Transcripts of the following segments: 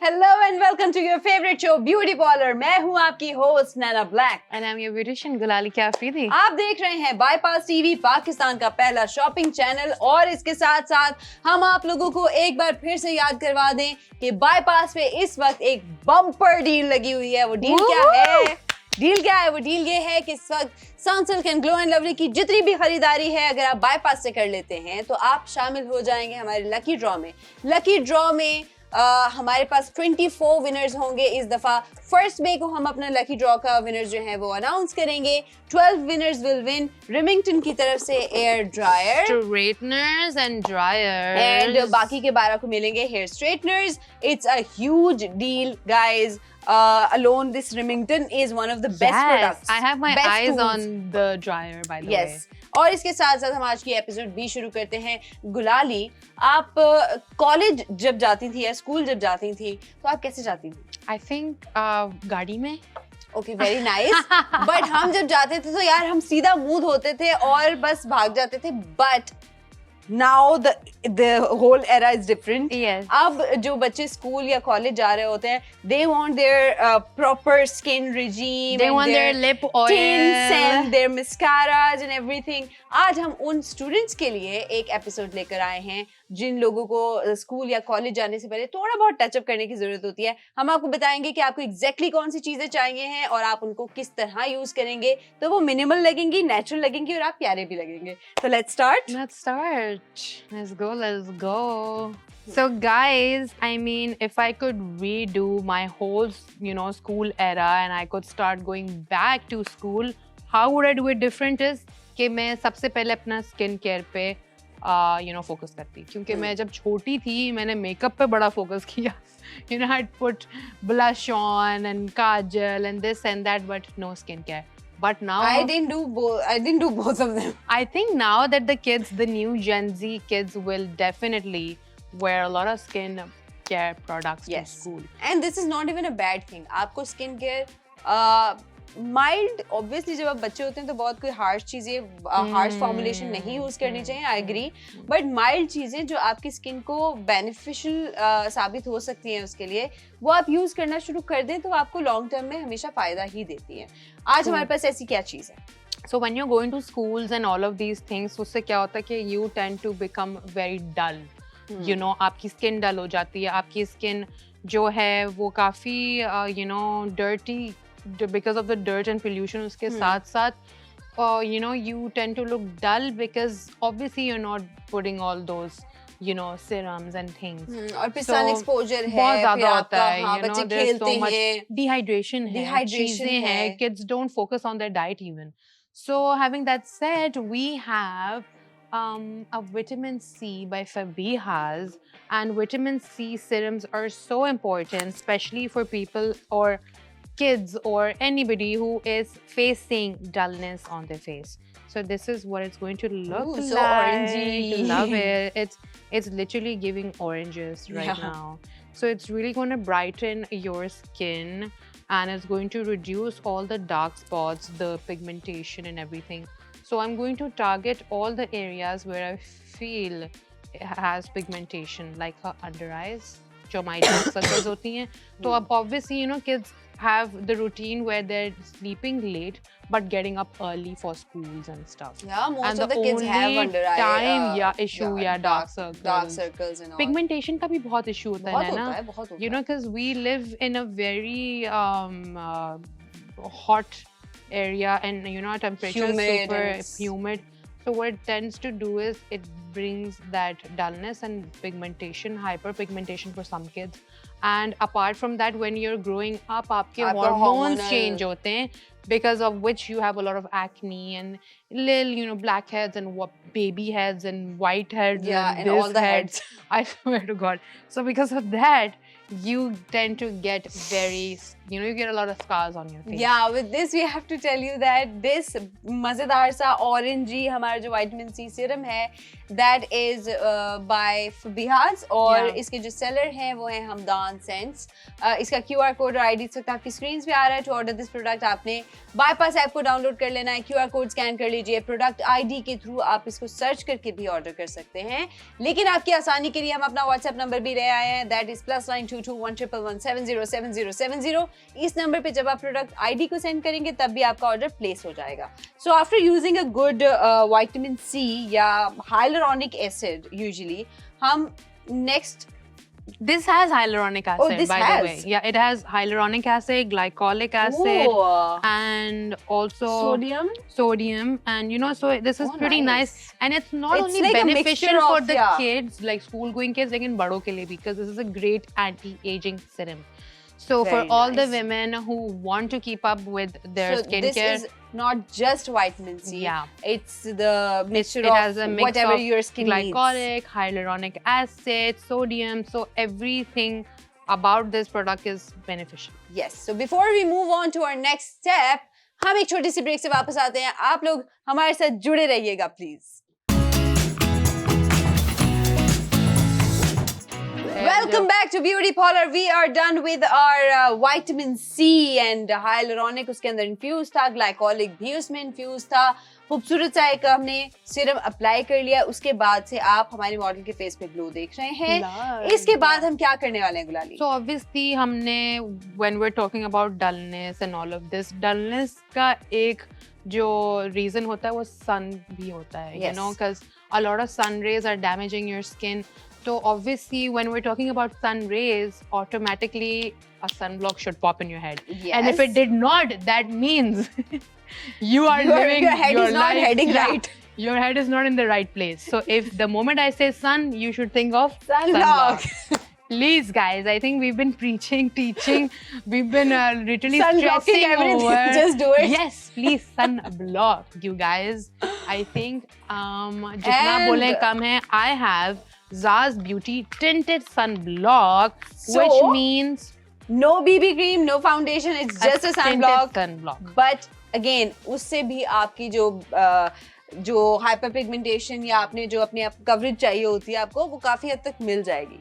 Hello and welcome to your favourite show beauty parlour. मैं हूं आपकी host Naina black and I am your beautician Gulali क्या आफरीदी। आप देख रहे हैं बाईपास टीवी, पाकिस्तान का पहला शॉपिंग चैनल। और इसके साथ साथ हम आप लोगों को एक बार फिर से याद करवा दें कि बाईपास पे इस वक्त एक बम्पर डील लगी हुई है। वो डील क्या है? वो डील ये है कि इस वक्त Sunsilk and glow and lovely की जितनी भी खरीदारी है, अगर आप बाईपास से कर लेते हैं तो आप शामिल हो जाएंगे हमारे लकी ड्रॉ में। हमारे पास 24 विनर्स होंगे इस दफा। फर्स्ट मे को हम अपना लकी ड्रॉ का विनर्स जो है वो अनाउंस करेंगे। 12 विनर्स विल विन रिमिंगटन की तरफ से air dryer, straighteners and dryers, and बाकी के 12 को मिलेंगे hair straighteners. It's a huge deal guys. Alone this Remington is one of the best products. I have my best eyes tools. on the dryer by the way. और इसके साथ साथ हम आज की एपिसोड भी शुरू करते हैं। गुलाली, आप कॉलेज जब जाती थी या स्कूल जब जाती थी तो आप कैसे जाती थी? I think गाड़ी में। Okay, very nice. बट हम जब जाते थे तो यार हम सीधा मुंह धोते थे और बस भाग जाते थे। But now the whole era is different. Yes. अब जो बच्चे स्कूल या कॉलेज जा रहे होते हैं, they want their proper skin regime. They want their lip oil, tints and their mascaras and everything. आज हम उन स्टूडेंट्स के लिए एक एपिसोड लेकर आए हैं जिन लोगों को स्कूल या कॉलेज जाने से पहले थोड़ा बहुत टचअप करने की जरूरत होती है। हम आपको बताएंगे कि आपको एग्जैक्टली कौन सी चीजें चाहिए हैं और आप उनको किस तरह यूज करेंगे तो वो मिनिमल लगेंगी, नेचुरल लगेंगी और आप प्यारे भी लगेंगे। तो let's start. Let's go. So guys, I mean, if I could redo my whole, school era and I could start going back to school, how would I do it different is कि मैं सबसे पहले अपना skin care पे focus करती, क्योंकि मैं जब छोटी थी मैंने मेकअप पे बड़ा फोकस किया. I'd put blush on and kajal and this and that, but no skincare. But now I didn't do both of them. I think now that the new Gen Z kids will definitely wear a lot of skin care products to school. And this is not even a bad thing. आपको skin care mild, obviously जब आप बच्चे होते हैं तो बहुत कोई harsh चीजें, हार्श फॉर्मुलेशन नहीं यूज करनी चाहिए, आई एग्री। बट माइल्ड चीजें जो आपकी स्किन को बेनिफिशियल साबित हो सकती हैं उसके लिए, वो आप यूज करना शुरू कर दें तो आपको लॉन्ग टर्म में हमेशा फायदा ही देती है। आज हमारे पास ऐसी क्या चीज है? So when you're going to schools and all of these things, उससे क्या होता है कि you tend to become very dull. आपकी स्किन डल हो जाती है, आपकी स्किन जो है वो काफी dirty because of the dirt and pollution. उसके साथ साथ you tend to look dull because obviously you're not putting all those serums and things. और फिर सन एक्सपोजर है, बहुत ज्यादा होता है, बच्चे there's खेलते so much हैं, dehydration है, चीजें हैं, kids don't focus on their diet even. So having that said, we have a vitamin C by Fabihas, and vitamin C serums are so important, especially for people or kids or anybody who is facing dullness on their face. So this is what it's going to look like. So orangey. Love it. It's literally giving oranges right now. So it's really going to brighten your skin and it's going to reduce all the dark spots, the pigmentation and everything. So I'm going to target all the areas where I feel it has pigmentation, like her under eyes, जो हमारी dark circles होती हैं. तो अब obviously kids have the routine where they're sleeping late but getting up early for schools and stuff. Yeah, most and of the kids have under eye dark circles. Dark circles and all. Pigmentation का भी बहुत issue होता है ना. बहुत होता है. Because we live in a very hot area and our temperature is super humid. So what it tends to do is it brings that dullness and pigmentation, hyperpigmentation for some kids. And apart from that, when you're growing up, आपके hormones change होते हैं, because of which you have a lot of acne and little, blackheads and baby heads and white heads and all the heads. I swear to God. So because of that, you tend to get very you get a lot of scars on your face. Yeah, with this we have to tell you that this मजेदार सा orangey हमारा जो vitamin C serum है, that is by Fabihaz और Yeah. इसके जो seller हैं वो हैं हमदान Scents. इसका QR code और ID इस वक्त आपकी screens पे आ रहा है. To order this product आपने bypass app को download कर लेना है, QR code scan कर लीजिए, product ID के through आप इसको search करके भी order कर सकते हैं. लेकिन आपकी आसानी के लिए हम अपना WhatsApp number भी ले आए हैं, that is +922111707070. इस नंबर पे जब आप प्रोडक्ट आईडी को सेंड करेंगे तब भी आपका ऑर्डर प्लेस हो जाएगा. So after using a good vitamin C या हाइलुरोनिक एसिड यूजुअली हम next This has hyaluronic acid, Oh, this by has? the way. Yeah, it has hyaluronic acid, glycolic acid, and also sodium. And so this is pretty nice. And it's not It's only like a beneficial mixture for of, the yeah. kids, like school-going kids, like in bado ke liye, because this is a great anti-aging serum. So for Very all the nice. women who want to keep up with their So skincare, this is not just vitamin C. Yeah. It's the mixture it has a of mix whatever of your skin needs. glycolic, hyaluronic acid, sodium. So everything about this product is beneficial. Yes. So before we move on to our next step, हम एक छोटी सी break से वापस आते हैं. आप लोग हमारे साथ जुड़े रहिएगा please. Welcome back to Beauty Parlor. We are done with our vitamin C and hyaluronic उसके अंदर infused था, glycolic भी उसमें infused था. खूबसूरत सा एक हमने सीरम अप्लाई कर लिया. उसके बाद से आप हमारे मॉडल के फेस पे ग्लो देख रहे हैं. इसके बाद हम क्या करने वाले हैं गुलाली? So obviously हमने when we're talking about dullness and all of this, dullness का एक जो reason होता है वो sun भी होता है, Yes. because a lot of sun rays are damaging your skin. So obviously when we're talking about sun rays, automatically a sunblock should pop in your head. Yes. And if it did not, that means you are living your head your is not life, heading yeah, right. Your head is not in the right place. So if the moment I say sun, you should think of Sunblock. Please, guys, I think we've been preaching, teaching, we've been literally Sunblocking stressing everything. over. Just do it. Yes, please, sunblock, you guys. I think jitna And- bole kam hai. I have Zaz Beauty Tinted Sunblock, So- which means No BB cream, no foundation. It's just a tinted sunblock. sunblock. But again, उससे भी आपकी जो hyper pigmentation या आपने जो अपने आप coverage चाहिए होती है आपको, वो काफी हद तक मिल जाएगी.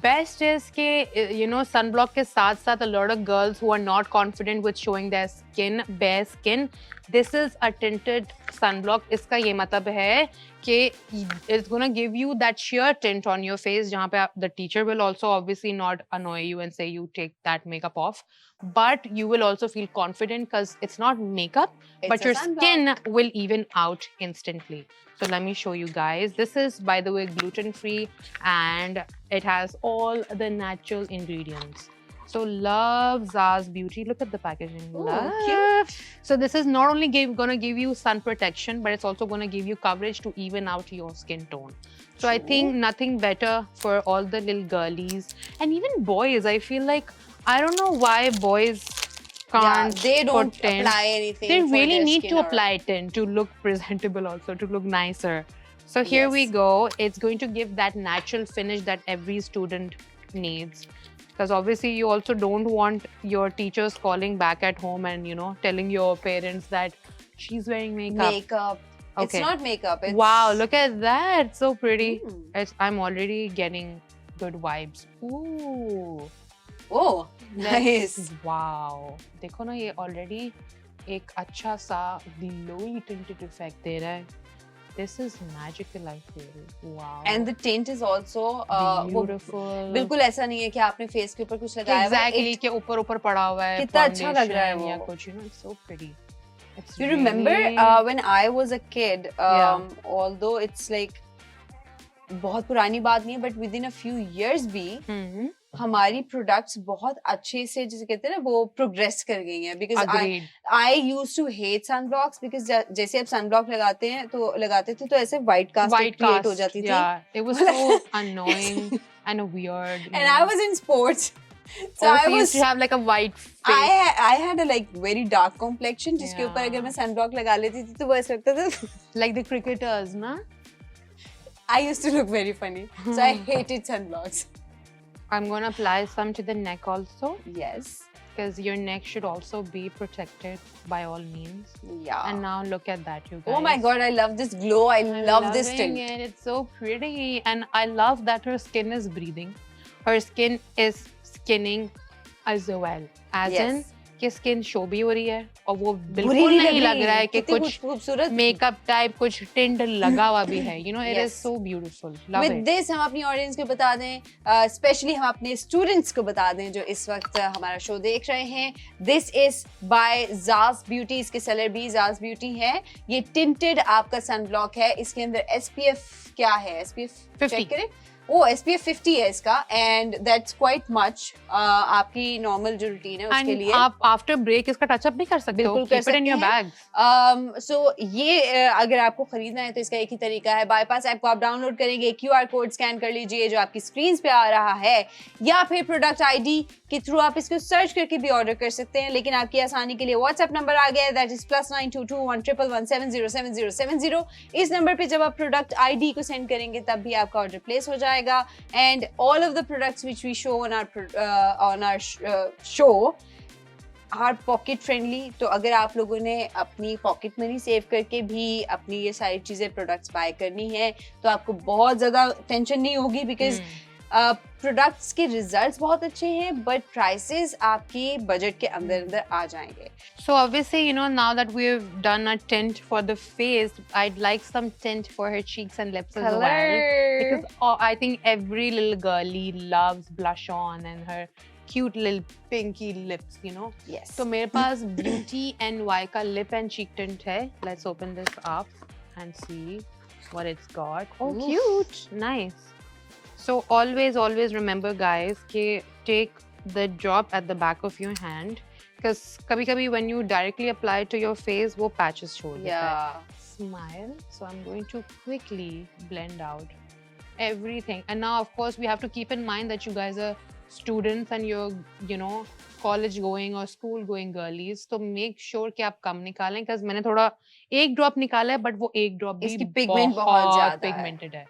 Best is के sunblock के साथ साथ a lot of girls who are not confident with showing their skin, bare skin, this is a tinted sunblock. इसका ये मतलब है कि it's gonna give you that sheer tint on your face जहाँ पे the teacher will also obviously not annoy you and say you take that makeup off, but you will also feel confident because it's not makeup, but It's a your sunblock. skin will even out instantly. So let me show you guys. This is, by the way, gluten-free and it has all the natural ingredients. So love Zaz Beauty. Look at the packaging. Oh, Love. cute. So this is not only gonna give you sun protection, but it's also gonna give you coverage to even out your skin tone. So I think nothing better for all the little girlies and even boys. I feel like, I don't know why boys Yeah, can't they don't put tint. apply anything. They for really their need skin to or- apply tint to look presentable also, to look nicer. So here we Yes. go. It's going to give that natural finish that every student needs. Because obviously you also don't want your teachers calling back at home and, telling your parents that she's wearing makeup. Makeup. It's Okay. not makeup. It's... Wow, look at that. So pretty. Mm. I'm already getting good vibes. Ooh. Oh, nice. Wow. देखो ना ये already एक अच्छा सा glowy tinted effect दे रहा है. This is magical, I feel. Wow. And the tint is also वो beautiful. बिल्कुल ऐसा नहीं है कि आपने फेस के ऊपर कुछ लगाया हुआ है. Exactly के ऊपर ऊपर पड़ा हुआ है. कितना अच्छा लग रहा है foundation या वो. कुछ, it's so pretty. It's You remember really- when I was a kid, Yeah. although it's like बहुत पुरानी बात नहीं है, but within a few years भी Mhm. हमारी प्रोडक्ट्स बहुत अच्छे से जैसे कहते हैं ना वो प्रोग्रेस कर गई हैं. Because Agreed. I used to hate sunblocks because जैसे आप sunblock लगाते थे तो ऐसे white cast White create हो cast. जाती थी. Yeah. It was so annoying and weird. you And know. I was in sports. So Also, I you was used to have like a white face. I had a like very dark complexion जिसके ऊपर अगर मैं sunblock लगा लेती थी तो वो ऐसा लगता था. Like the cricketers, na? I used to look very funny. So I hated sunblocks. I'm gonna apply some to the neck also. Yes. because your neck should also be protected by all means. Yeah. And now look at that, you guys. Oh my god, I love this glow. I I'm love this loving tint. it. It's so pretty, and I love that her skin is breathing. Her skin is skinning as well, as Yes. in कि skin show भी हो रही है और वो बुरी बिल्कुल नहीं नहीं लग लग रही, रहा है कि कितनी कुछ खूबसूरत मेकअप टाइप कुछ टिंट लगा हुआ भी है. You know, it is Yes. so beautiful. Love with it. This हम अपनी ऑडियंस को बता दें, स्पेशली हम अपने स्टूडेंट्स को बता दें जो इस वक्त हमारा शो देख रहे हैं. दिस इज बाय जाज ब्यूटी. इसके सेलर भी जाज ब्यूटी है. ये टिंटेड आपका सनब्लॉक है. इसके अंदर SPF क्या है? SPF 50. चेक करें. ओ SPF 50 है इसका, एंड दैट्स क्वाइट मच. आपकी नॉर्मल जो रूटीन है उसके And लिए आप आफ्टर ब्रेक इसका टचअप नहीं कर सकते हो. बिल्कुल कर Keep it in your सकते हैं. bag. सो ये अगर आपको खरीदना है तो इसका एक ही तरीका है. बाईपास ऐप को आप डाउनलोड करेंगे, QR कोड स्कैन कर लीजिए जो आपकी स्क्रीन पे आ रहा है, या फिर प्रोडक्ट ID के थ्रू आप इसको सर्च करके भी ऑर्डर कर सकते हैं. लेकिन आपकी आसानी के लिए व्हाट्सएप नंबर आ गया है, दैट इज +92211117070. इस नंबर पे जब आप प्रोडक्ट ID को सेंड करेंगे तब भी आपका ऑर्डर प्लेस हो जाएगा. And all of the products which we show on our show are pocket friendly. तो अगर आप लोगों ने अपनी पॉकेट मनी सेव करके भी अपनी ये सारी चीजें प्रोडक्ट्स बाय करनी है तो आपको बहुत ज्यादा टेंशन नहीं होगी, बिकॉज प्रोडक्ट्स के रिजल्ट्स बहुत अच्छे हैं बट प्राइसेस आपकी बजट के अंदर अंदर आ जाएंगे. So obviously, you know, now that we've done a tint for the face, I'd like some tint for her cheeks and lips as well. Because I think every little girlie loves blush on and her cute little pinky lips, you know. Yes. So मेरे पास Beauty NY का lip and cheek tint है. Let's open this up and see what it's got. Oh, Oof. cute. Nice. So always remember, guys, कि take the drop at the back of your hand, because कभी-कभी when you directly apply it to your face, वो patches छोड़ देता है. Yeah. Smile. So I'm going to quickly blend out everything. And now, of course, we have to keep in mind that you guys are students and you're, you know, college going or school going girlies. So make sure कि आप कम निकालें, because मैंने थोड़ा एक drop निकाला है, but वो एक drop भी इसकी pigment बहुत ज्यादा है. pigmented है.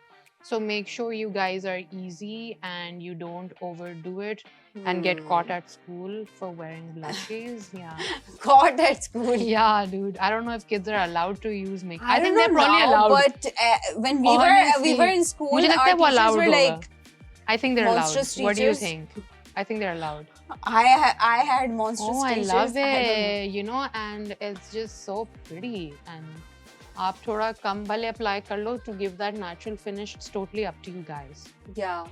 So make sure you guys are easy and you don't overdo it and get caught at school for wearing blushes. Yeah. Caught at school. Yeah, dude. I don't know if kids are allowed to use makeup. I think don't they're know probably now, allowed. but when we Honestly, were in school, मुझे लगता है our वो teachers allowed were होगा. like, I think they're allowed. monstrous What do you teachers. think? I think they're allowed. I had monstrous Oh, I teachers. love I don't know. it. You know, and it's just so pretty. And आप थोड़ा कम भले apply कर लो to give that natural finish. It's totally up to you guys. Yeah.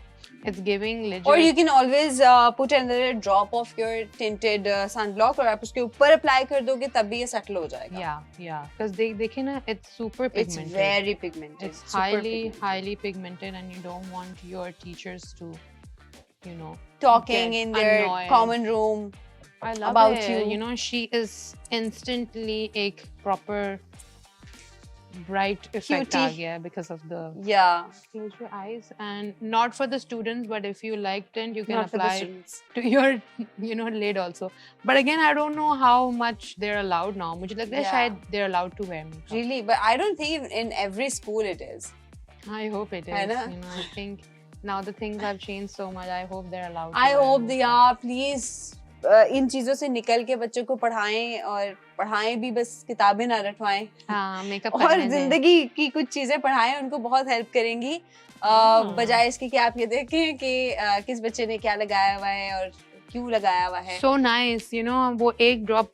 It's giving legit. Or you can always put another drop of your tinted sunblock और आप उसके ऊपर apply कर दोगे तब भी ये settle हो जाएगा. Yeah. Because they can, it's super It's pigmented. very pigmented. It's super highly pigmented, and you don't want your teachers to, you know, talking get in their annoyed. common room. I love about it. you. You know, she is instantly a proper bright effect Cutie. आ गया because of the. Yeah. Close your eyes, and not for the students, but if you like tint, you can Not for the apply students. to your, you know, lid also. But again, I don't know how much they're allowed now. मुझे लगता है Yeah. शायद they're allowed to wear makeup. Really, but I don't think in every school it is. I hope it is. है ना? You know, I think now the things have changed so much. I hope they're allowed. I to wear hope they makeup. are. Please इन चीजों से निकल के बच्चों को पढ़ाएं, और पढ़ाएं भी, बस किताबें ना रटवाएं. हाँ, makeup और करने दें. जिंदगी की कुछ चीजें पढ़ाएं, उनको बहुत हेल्प करेंगी. बजाय इसके कि आप ये देखें कि किस बच्चे ने क्या लगाया हुआ है और क्यों लगाया हुआ है. So nice, you know, वो एक drop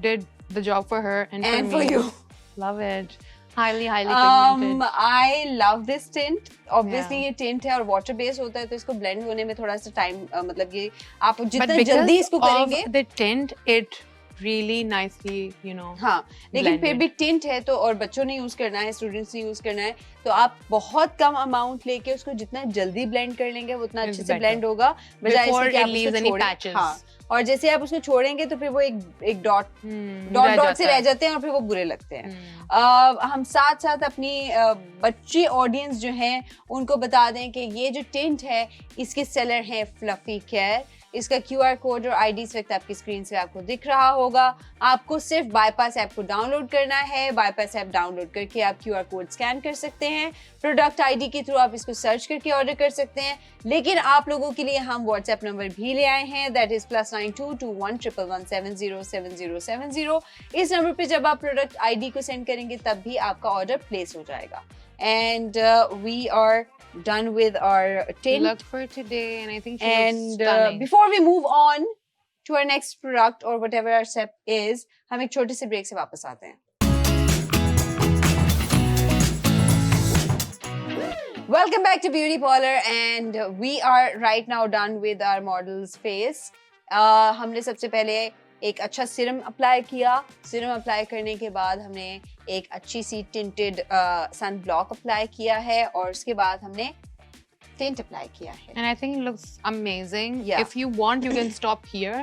did the job for her and for me. you. Love it. Highly pigmented. I love this tint. Obviously Yeah. ये tint है और water based होता है, तो इसको blend होने में थोड़ा सा time, मतलब ये आप But जितना because जल्दी इसको of करेंगे. the tint, it really nicely, you know. हाँ, लेकिन फिर blended. भी टिंट है तो, और बच्चों ने यूज करना है, स्टूडेंट्स ने यूज करना है, तो आप बहुत कम अमाउंट लेके उसको जितना जल्दी ब्लेंड कर लेंगे वो उतना It's अच्छे से better. ब्लेंड होगा, बजाय Before इसके कि it आप leaves उसको any छोड़ें. patches. हाँ, और जैसे आप उसको छोड़ेंगे तो फिर वो एक डॉट रह डॉट से जाता रह है. जाते हैं और फिर वो बुरे लगते हैं. हम साथ साथ अपनी बच्ची ऑडियंस जो हैं उनको बता दें कि ये जो टिंट है इसके सेलर हैं फ्लफी केयर. इसका QR कोड और ID इस वक्त आपकी स्क्रीन से आपको दिख रहा होगा। आपको सिर्फ बाईपास ऐप को डाउनलोड करना है। बाईपास ऐप डाउनलोड करके आप QR कोड स्कैन कर सकते हैं। प्रोडक्ट ID के थ्रू आप इसको सर्च करके ऑर्डर कर सकते हैं। लेकिन आप लोगों के लिए हम WhatsApp नंबर भी ले आए हैं, दैट इज +922111707070। इस नंबर पे जब आप प्रोडक्ट ID को सेंड करेंगे तब भी आपका ऑर्डर प्लेस हो जाएगा। And we are done with our tint. Look for today, and I think she looks And stunning. before we move on to our next product or whatever our step is, हम एक छोटे से break से वापस आते हैं। Welcome back to Beauty Parlor, and we are right now done with our model's face. हमने सबसे पहले एक अच्छा सीरम अप्लाई किया। सीरम अप्लाई करने के बाद हमने एक अच्छी सी टिंटेड सन ब्लॉक अप्लाई किया है और उसके बाद हमने टिंट अप्लाई किया है। And I think it looks amazing. Yeah. If you want, you can stop here.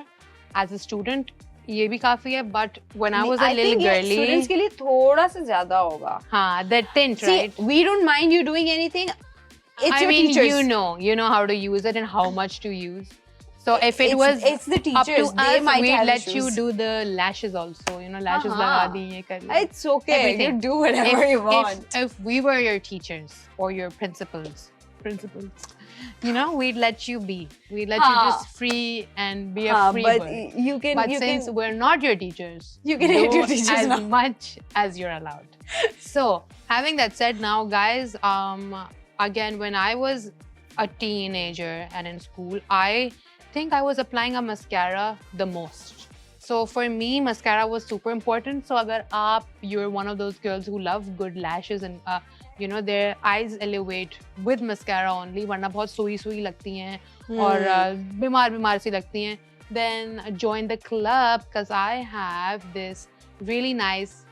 As a student, ये भी काफी है. But when I was a I little think ये girly, students के लिए थोड़ा सा ज्यादा होगा। हाँ, the tint, See, right? we don't mind you doing anything. It's I your mean, teachers. you know how to use it and how much to use. So if it It's- was it's the up to teachers, they us, might we'd have let you issues. do the lashes also. You know, lashes Uh-huh. लगा दी, ये कर ली. It's okay. Everything. You do whatever you want. If we were your teachers or your principals, you know, we'd let you be. We'd let you just free and be a free but bird. you can. But you since can. we're not your teachers, You can hate do your teachers as now. much as you're allowed. So, having that said, now guys, again, when I was a teenager and in school, I think I was applying a mascara the most. So for me, mascara was super important. So agar you're one of those girls who love good lashes and you know, their eyes elevate with mascara only, वरना बहुत सोई लगती हैं और बीमार सी लगती हैं, then join the club because I have this really nice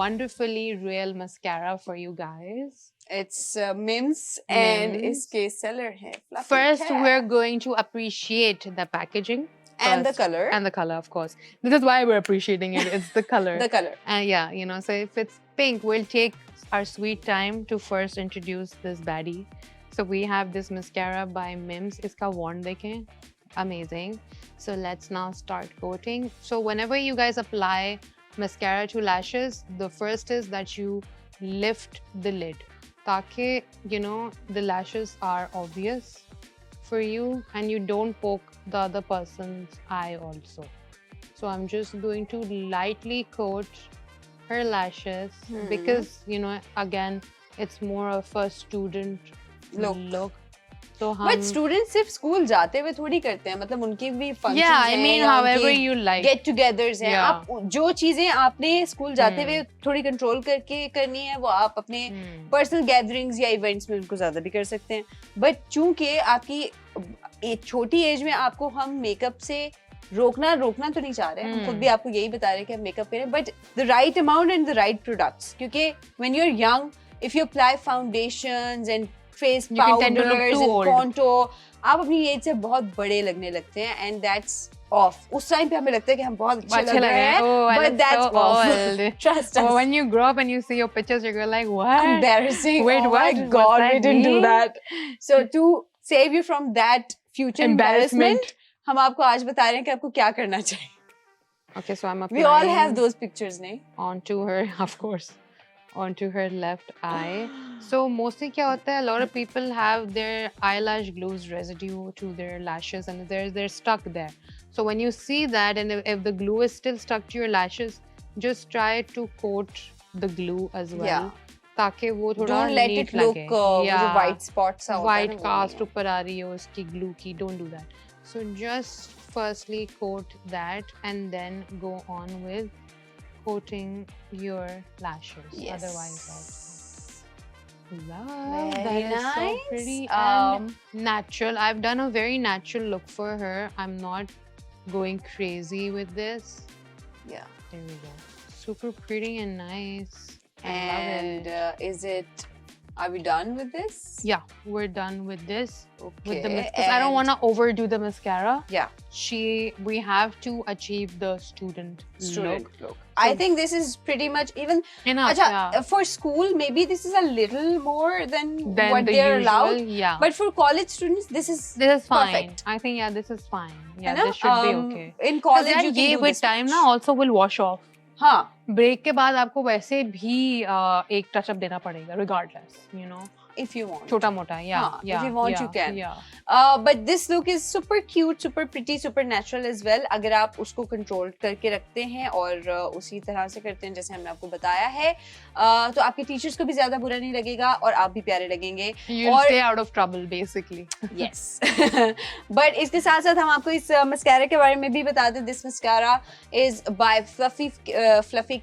wonderfully real mascara for you guys. It's Mims and Mims. इसके seller है Fluffy First, Cat. we're going to appreciate the packaging. And the first. color. And the color, of course. This is why we're appreciating it. It's the color. The color. And yeah, you know, so if it's pink, we'll take our sweet time to first introduce this baddie. So we have this mascara by Mims. Iska wand dekhen. Amazing. So let's now start coating. So whenever you guys apply mascara to lashes, the first is that you lift the lid. Taaki, you know, the lashes are obvious for you and you don't poke the other person's eye also. So I'm just going to lightly coat her lashes because, you know, again, it's more of a student look. So But students सिर्फ school जाते हुए थोड़ी करते हैं, मतलब उनके भी functions yeah, I हैं mean, या however उनके you like. get-togethers हैं। Yeah. आप जो चीजें आपने स्कूल जाते हुए थोड़ी कंट्रोल करके करनी है, वो आप अपने पर्सनल गैदरिंग्स या इवेंट्स में उनको ज्यादा भी कर सकते हैं। बट चूंकि आपकी एक छोटी एज में आपको हम मेकअप से रोकना तो नहीं चाह रहे हैं, हम खुद भी आपको यही बता रहे हैं कि आप मेकअप करें, but the right amount and the right products, क्योंकि when you are young, if you apply foundations and face You can tend to look powders too and old. Contour, आप अपनी एज से बहुत बड़े लगने लगते हैं एंड दैट्स ऑफ। उस टाइम पे हमें लगता है कि हम बहुत अच्छे लग रहे हैं, Oh, I but look that's so off. old. Trust us. Or when you grow up and you see your pictures, you're like, what? Embarrassing. Wait, oh what? my What's god, we that didn't do mean? that. So to save you from that future embarrassment, हम आपको आज बता रहे हैं कि आपको क्या करना चाहिए। Okay, so I'm We all applying have those pictures, नहीं? onto her, of course, onto her left eye. So mostly क्या होता है, a lot of people have their eyelash glue's residue to their lashes and they're stuck there. So when you see that and if the glue is still stuck to your lashes, just try to coat the glue as well. Yeah. ताकि वो थोड़ा Don't let neat it look लगे. जो white spots सा होता है White ना, वो cast नहीं। ऊपर आ रही है उसकी glue की. Don't do that. So just firstly coat that and then go on with coating your lashes. Yes. Otherwise, also. Love. Very That is so nice. pretty and natural. I've done a very natural look for her. I'm not going crazy with this. Yeah. There we go. Super pretty and nice. I love And it. is it Are we done with this? Yeah, we're done with this. Okay. With the because I don't want to overdo the mascara. Yeah. We have to achieve the student look. I think this is pretty much even. Enough. Acha, Yeah. for school, maybe this is a little more than Then what the they're usual, allowed. yeah. But for college students, this is fine. perfect. I think this is fine. है Yeah, ना? this should be okay. In college, Because you ये can do with this time much. ना also will wash off. हाँ. Break के बाद आपको वैसे भी एक टचअप देना पड़ेगा regardless, you know. If you want. छोटा मोटा, yeah, हाँ, yeah. if you want, yeah, you can. Yeah. But this look is super cute, super pretty, super natural as well. अगर आप उसको कंट्रोल करके रखते हैं और उसी तरह से करते हैं जैसे हमने आपको बताया है, तो आपके टीचर्स को भी ज्यादा बुरा नहीं लगेगा और आप भी प्यारे लगेंगे. You'll stay out of trouble basically. Yes. But इसके साथ साथ हम आपको इस मस्कारा के बारे में भी बता दें. This mascara is by Fluffy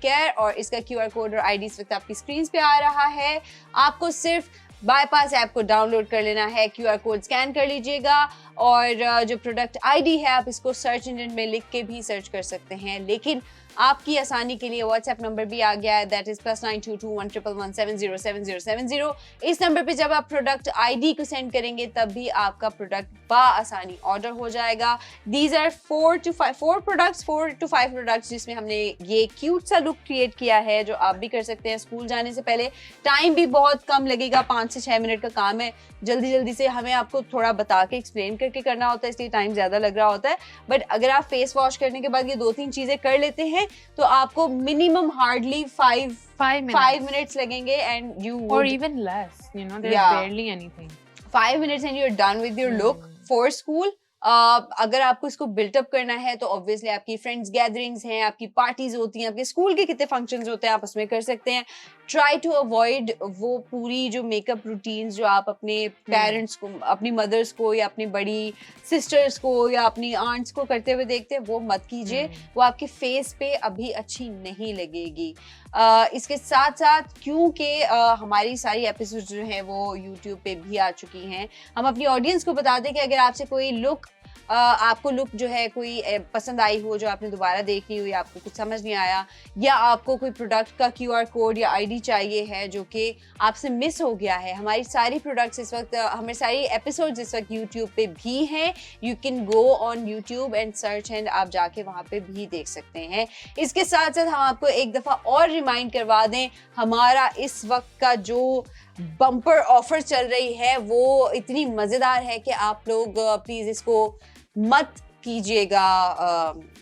Care और इसका QR कोड और ID इस वक्त आपकी स्क्रीन पे आ रहा है. आपको सिर्फ बाईपास ऐप को डाउनलोड कर लेना है, QR कोड स्कैन कर लीजिएगा और जो प्रोडक्ट ID है आप इसको सर्च इंजन में लिख के भी सर्च कर सकते हैं. लेकिन आपकी आसानी के लिए व्हाट्सएप नंबर भी आ गया है, दैट इज +922111707070. इस नंबर पे जब आप प्रोडक्ट ID को सेंड करेंगे तब भी आपका प्रोडक्ट आसानी ऑर्डर हो जाएगा. दीज आर 4 to 5 प्रोडक्ट्स जिसमें हमने ये क्यूट सा लुक क्रिएट किया है जो आप भी कर सकते हैं स्कूल जाने से पहले. टाइम भी बहुत कम लगेगा, 5 से 6 मिनट का काम है. जल्दी से हमें आपको थोड़ा बता के एक्सप्लेन करके करना होता है, इसलिए टाइम ज्यादा लग रहा होता है. बट अगर आप फेस वॉश करने के बाद ये 2-3 चीजें कर लेते हैं तो आपको मिनिमम हार्डली 5 minutes लगेंगे and you or would, even less, you know, there's Yeah. barely anything. 5 minutes and you're done with your look for school. अगर आपको इसको बिल्टअप करना है तो ऑब्वियसली आपकी फ्रेंड्स गैदरिंग्स हैं, आपकी पार्टीज होती हैं, आपके स्कूल के कितने फंक्शंस होते हैं, आप उसमें कर सकते हैं. ट्राई टू अवॉइड वो पूरी जो मेकअप रूटीन्स जो आप अपने पेरेंट्स को, अपनी मदर्स को या अपनी बड़ी सिस्टर्स को या अपनी आंट्स को करते हुए देखते हैं, वो मत कीजिए. वो आपके फेस पे अभी अच्छी नहीं लगेगी. इसके साथ साथ क्योंकि हमारी सारी एपिसोड जो हैं वो यूट्यूब पे भी आ चुकी हैं, हम अपनी ऑडियंस को बता दें कि अगर आपसे कोई लुक आपको लुक जो है कोई पसंद आई हो, जो आपने दोबारा देखनी हो या आपको कुछ समझ नहीं आया, या आपको कोई प्रोडक्ट का QR कोड या ID चाहिए है जो कि आपसे मिस हो गया है, हमारी सारी प्रोडक्ट्स इस वक्त, हमारे सारी एपिसोड्स इस वक्त यूट्यूब पे भी हैं. You can go on YouTube and search and आप जाके वहाँ पे भी देख सकते हैं. इसके साथ साथ हम आपको एक दफ़ा और रिमाइंड करवा दें, हमारा इस वक्त का जो बम्पर ऑफर चल रही है वो इतनी मज़ेदार है कि आप लोग प्लीज़ इसको मत कीजिएगा.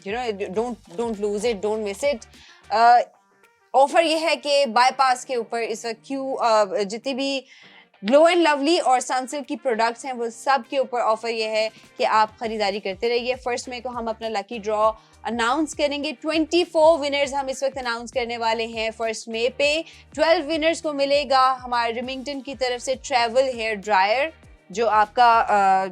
You know, don't lose it, don't miss it. Offer ये है कि बाईपास के ऊपर इस वक्त जितनी भी ग्लो एंड लवली और सनसिल्क की प्रोडक्ट्स हैं वो सब के ऊपर ऑफर ये है कि आप खरीदारी करते रहिए. 1 मई को हम अपना लकी ड्रॉ अनाउंस करेंगे. 24 विनर्स हम इस वक्त अनाउंस करने वाले हैं 1 मई पे. 12 विनर्स को मिलेगा हमारे रिमिंगटन की तरफ से ट्रैवल हेयर ड्रायर, जो आपका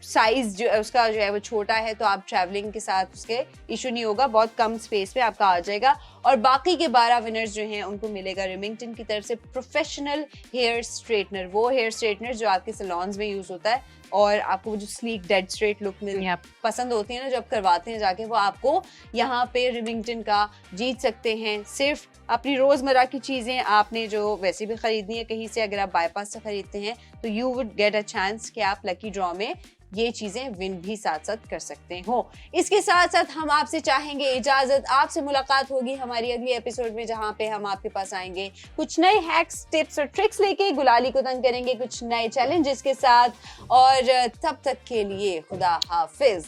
साइज जो उसका जो है वो छोटा है, तो आप ट्रैवलिंग के साथ उसके इशू नहीं होगा, बहुत कम स्पेस पे आपका आ जाएगा. और बाकी के 12 विनर्स जो हैं उनको मिलेगा रिमिंगटन की तरफ से प्रोफेशनल हेयर स्ट्रेटनर, वो हेयर स्ट्रेटनर जो आपके सैलून्स में यूज होता है और आपको वो जो स्लीक डेड स्ट्रेट लुक में पसंद होती है ना, जब करवाते हैं जाके, वो आपको यहाँ पे रिमिंगटन का जीत सकते हैं. सिर्फ अपनी रोजमर्रा की चीजें आपने जो वैसे भी खरीदनी है कहीं से, अगर आप बाईपास से खरीदते हैं तो you would get a chance कि आप लकी ड्रॉ में ये चीजें विन भी साथ साथ कर सकते हो. इसके साथ साथ हम आपसे चाहेंगे इजाजत, आपसे मुलाकात होगी हमारी अगली एपिसोड में, जहां पे हम आपके पास आएंगे कुछ नए हैक्स, टिप्स और ट्रिक्स लेके. गुलाली को तंग करेंगे कुछ नए चैलेंजेस के साथ. और तब तक के लिए खुदा हाफिज.